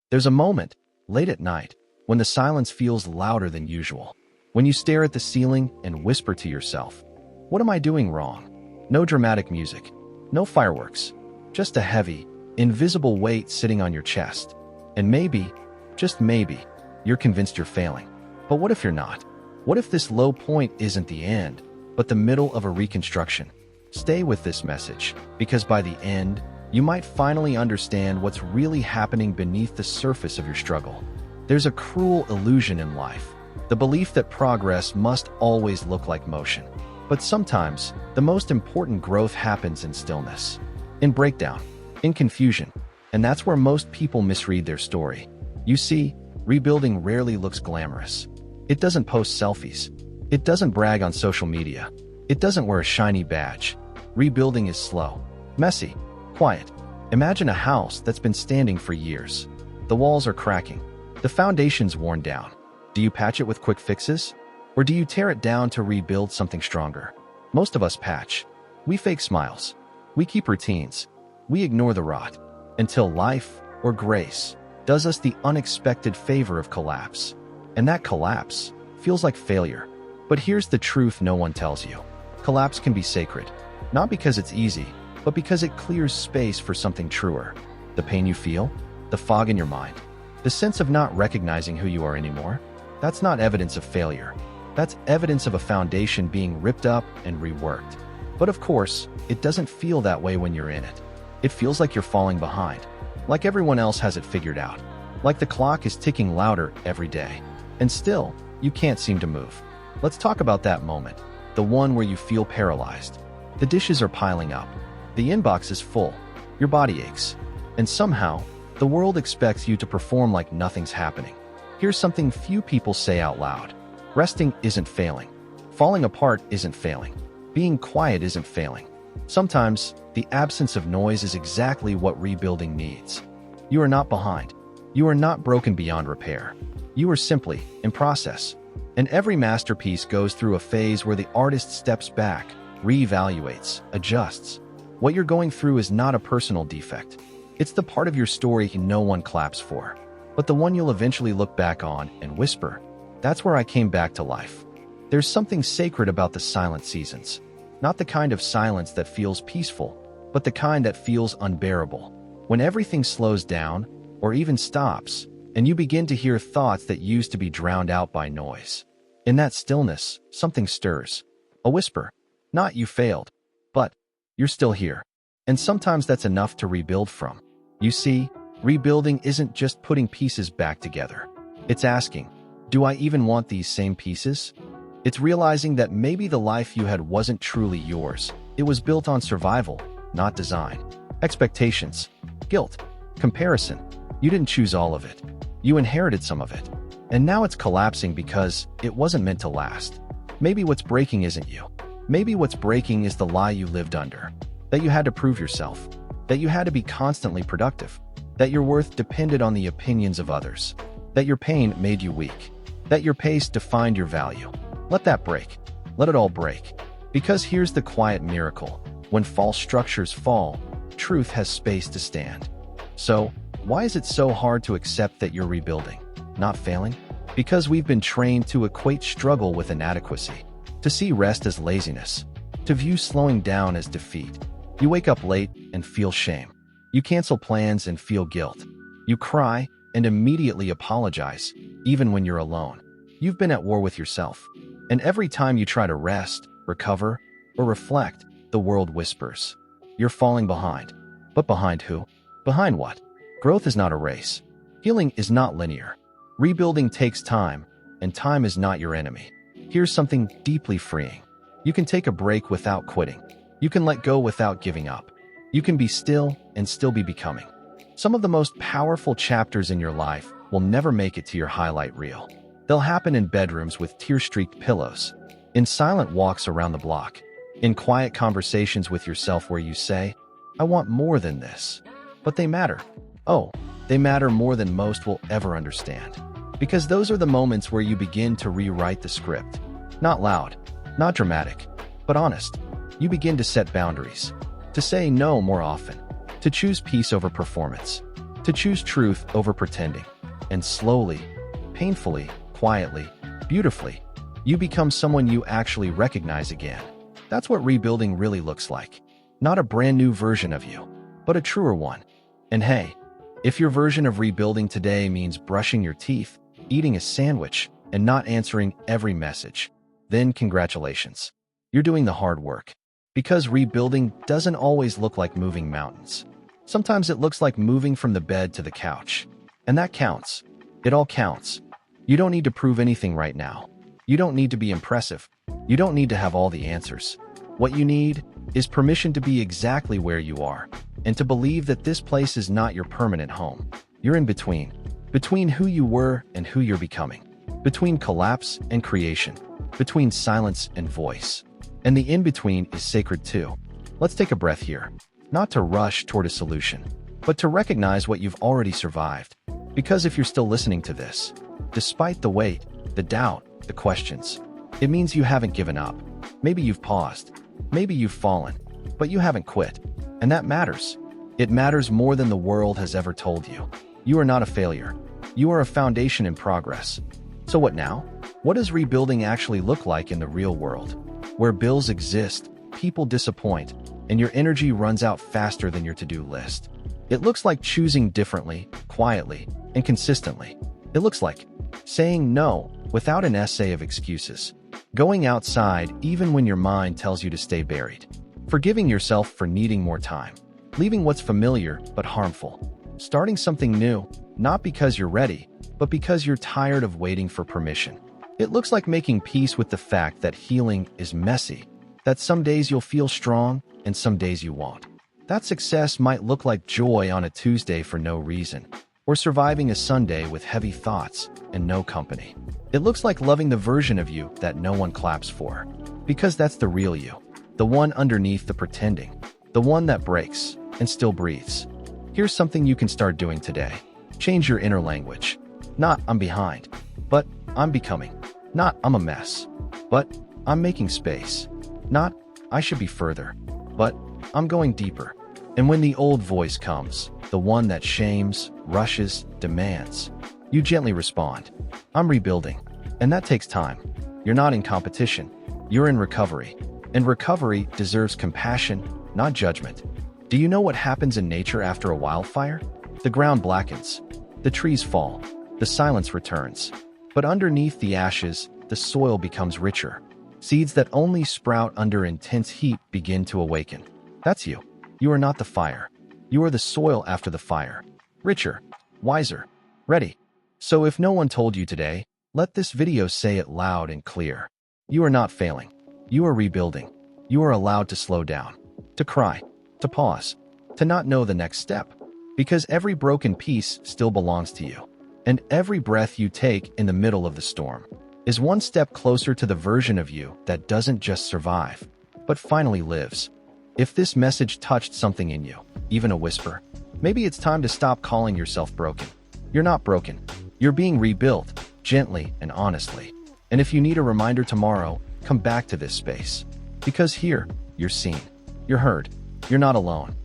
There's a moment, late at night, when the silence feels louder than usual. When you stare at the ceiling and whisper to yourself, "What am I doing wrong?" No dramatic music, no fireworks, just a heavy, invisible weight sitting on your chest. And maybe, just maybe, you're convinced you're failing. But what if you're not? What if this low point isn't the end, but the middle of a reconstruction? Stay with this message, because by the end, you might finally understand what's really happening beneath the surface of your struggle. There's a cruel illusion in life, the belief that progress must always look like motion. But sometimes, the most important growth happens in stillness, in breakdown, in confusion, and that's where most people misread their story. You see, rebuilding rarely looks glamorous. It doesn't post selfies. It doesn't brag on social media. It doesn't wear a shiny badge. Rebuilding is slow, messy, quiet. Imagine a house that's been standing for years. The walls are cracking. The foundation's worn down. Do you patch it with quick fixes? Or do you tear it down to rebuild something stronger? Most of us patch. We fake smiles. We keep routines. We ignore the rot until life, or grace, does us the unexpected favor of collapse. And that collapse feels like failure. But here's the truth no one tells you. Collapse can be sacred, not because it's easy, but because it clears space for something truer. The pain you feel, the fog in your mind, the sense of not recognizing who you are anymore, that's not evidence of failure. That's evidence of a foundation being ripped up and reworked. But of course, it doesn't feel that way when you're in it. It feels like you're falling behind, like everyone else has it figured out, like the clock is ticking louder every day. And still, you can't seem to move. Let's talk about that moment, the one where you feel paralyzed. The dishes are piling up. The inbox is full. Your body aches. And somehow, the world expects you to perform like nothing's happening. Here's something few people say out loud. Resting isn't failing. Falling apart isn't failing. Being quiet isn't failing. Sometimes, the absence of noise is exactly what rebuilding needs. You are not behind. You are not broken beyond repair. You are simply in process. And every masterpiece goes through a phase where the artist steps back, reevaluates, adjusts. What you're going through is not a personal defect. It's the part of your story no one claps for, but the one you'll eventually look back on and whisper, "That's where I came back to life." There's something sacred about the silent seasons. Not the kind of silence that feels peaceful, but the kind that feels unbearable. When everything slows down, or even stops, and you begin to hear thoughts that used to be drowned out by noise. In that stillness, something stirs. A whisper. Not "you failed," but "you're still here." And sometimes that's enough to rebuild from. You see, rebuilding isn't just putting pieces back together. It's asking, do I even want these same pieces? It's realizing that maybe the life you had wasn't truly yours. It was built on survival, not design. Expectations, guilt, comparison. You didn't choose all of it. You inherited some of it. And now it's collapsing because it wasn't meant to last. Maybe what's breaking isn't you. Maybe what's breaking is the lie you lived under. That you had to prove yourself. That you had to be constantly productive. That your worth depended on the opinions of others. That your pain made you weak. That your pace defined your value. Let that break. Let it all break. Because here's the quiet miracle. When false structures fall, truth has space to stand. So, why is it so hard to accept that you're rebuilding, not failing? Because we've been trained to equate struggle with inadequacy, to see rest as laziness, to view slowing down as defeat. You wake up late and feel shame. You cancel plans and feel guilt. You cry and immediately apologize, even when you're alone. You've been at war with yourself. And every time you try to rest, recover, or reflect, the world whispers, "You're falling behind." But behind who? Behind what? Growth is not a race. Healing is not linear. Rebuilding takes time, and time is not your enemy. Here's something deeply freeing. You can take a break without quitting. You can let go without giving up. You can be still and still be becoming. Some of the most powerful chapters in your life will never make it to your highlight reel. They'll happen in bedrooms with tear-streaked pillows, in silent walks around the block, in quiet conversations with yourself where you say, "I want more than this." But they matter. Oh, they matter more than most will ever understand. Because those are the moments where you begin to rewrite the script. Not loud, not dramatic, but honest. You begin to set boundaries, to say no more often, to choose peace over performance, to choose truth over pretending. And slowly, painfully, quietly, beautifully, you become someone you actually recognize again. That's what rebuilding really looks like. Not a brand new version of you, but a truer one. And hey, if your version of rebuilding today means brushing your teeth, eating a sandwich, and not answering every message, then congratulations. You're doing the hard work. Because rebuilding doesn't always look like moving mountains. Sometimes it looks like moving from the bed to the couch. And that counts. It all counts. You don't need to prove anything right now. You don't need to be impressive. You don't need to have all the answers. What you need is permission to be exactly where you are, and to believe that this place is not your permanent home. You're in between. Between who you were and who you're becoming. Between collapse and creation. Between silence and voice. And the in-between is sacred too. Let's take a breath here. Not to rush toward a solution, but to recognize what you've already survived. Because if you're still listening to this, despite the wait, the doubt, the questions, it means you haven't given up. Maybe you've paused. Maybe you've fallen. But you haven't quit. And that matters. It matters more than the world has ever told you. You are not a failure. You are a foundation in progress. So what now? What does rebuilding actually look like in the real world? Where bills exist, people disappoint, and your energy runs out faster than your to-do list. It looks like choosing differently, quietly, and consistently. It looks like saying no without an essay of excuses. Going outside even when your mind tells you to stay buried. Forgiving yourself for needing more time. Leaving what's familiar but harmful. Starting something new, not because you're ready, but because you're tired of waiting for permission. It looks like making peace with the fact that healing is messy, that some days you'll feel strong and some days you won't. That success might look like joy on a Tuesday for no reason, or surviving a Sunday with heavy thoughts and no company. It looks like loving the version of you that no one claps for, because that's the real you, the one underneath the pretending, the one that breaks and still breathes. Here's something you can start doing today. Change your inner language. Not "I'm behind," but "I'm becoming." Not "I'm a mess," but "I'm making space." Not "I should be further," but "I'm going deeper." And when the old voice comes, the one that shames, rushes, demands, you gently respond, "I'm rebuilding." And that takes time. You're not in competition. You're in recovery. And recovery deserves compassion, not judgment. Do you know what happens in nature after a wildfire? The ground blackens. The trees fall. The silence returns. But underneath the ashes, the soil becomes richer. Seeds that only sprout under intense heat begin to awaken. That's you. You are not the fire. You are the soil after the fire. Richer, wiser, ready. So if no one told you today, let this video say it loud and clear. You are not failing. You are rebuilding. You are allowed to slow down, to cry, to pause, to not know the next step. Because every broken piece still belongs to you. And every breath you take in the middle of the storm is one step closer to the version of you that doesn't just survive, but finally lives. If this message touched something in you, even a whisper, maybe it's time to stop calling yourself broken. You're not broken. You're being rebuilt, gently and honestly. And if you need a reminder tomorrow, come back to this space. Because here, you're seen. You're heard. You're not alone.